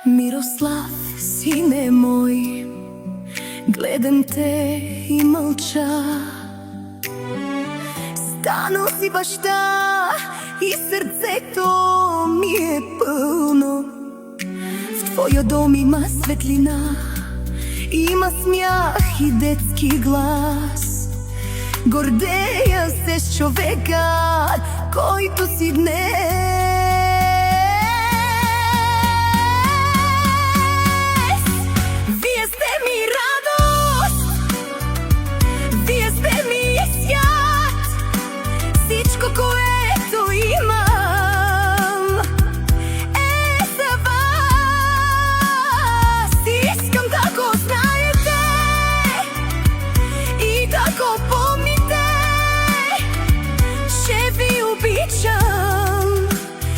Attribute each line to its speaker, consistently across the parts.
Speaker 1: Мирослав, сине мой, гледам те и мълча. Станал си баща и сърцето ми е пълно. В твоя дом има светлина, има смях и детски глас. Гордея се с човека, който си днес. Което имам е за вас. Искам да го знаете и да го помните, че ви обичам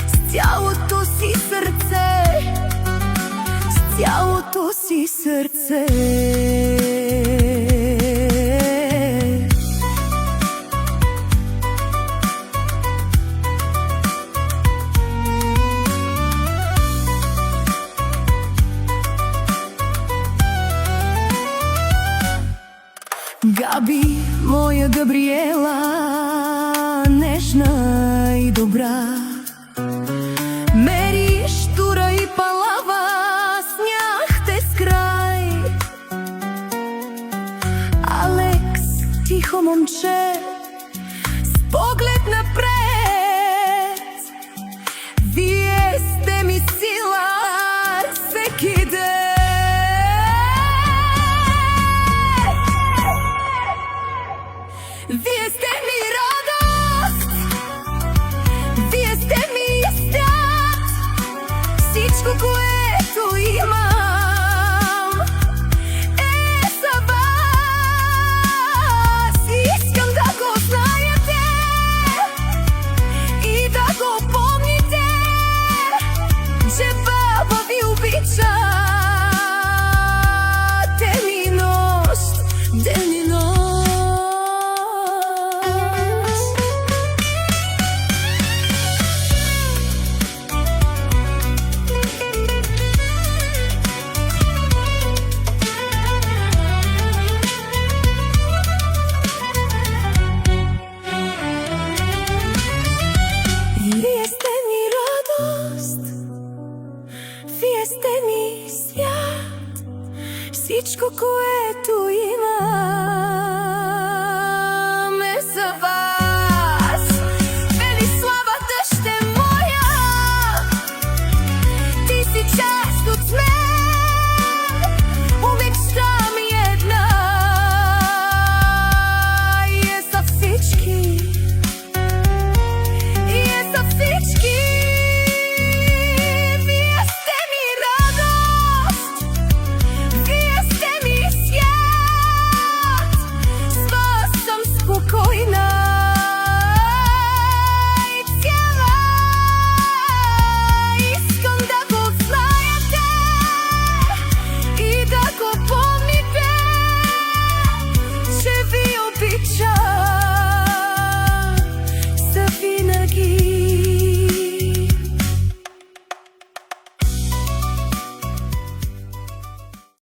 Speaker 1: с цялото си сърце, с цялото си сърце. Габи, моя Габриела, нежна и добра, Мери, щура и палава, сняхте с край. Алекс, тихо момче, с поглед напред, вие сте ми сила всеки ден. Вие сте ми радост, вие сте ми свят, всичко, което имам е за вас. Искам да го знаете и да го помните, че баба ви обича ден и нощ, ден и нощ. Вие сте ми радост, вие сте ми свят, всичко, което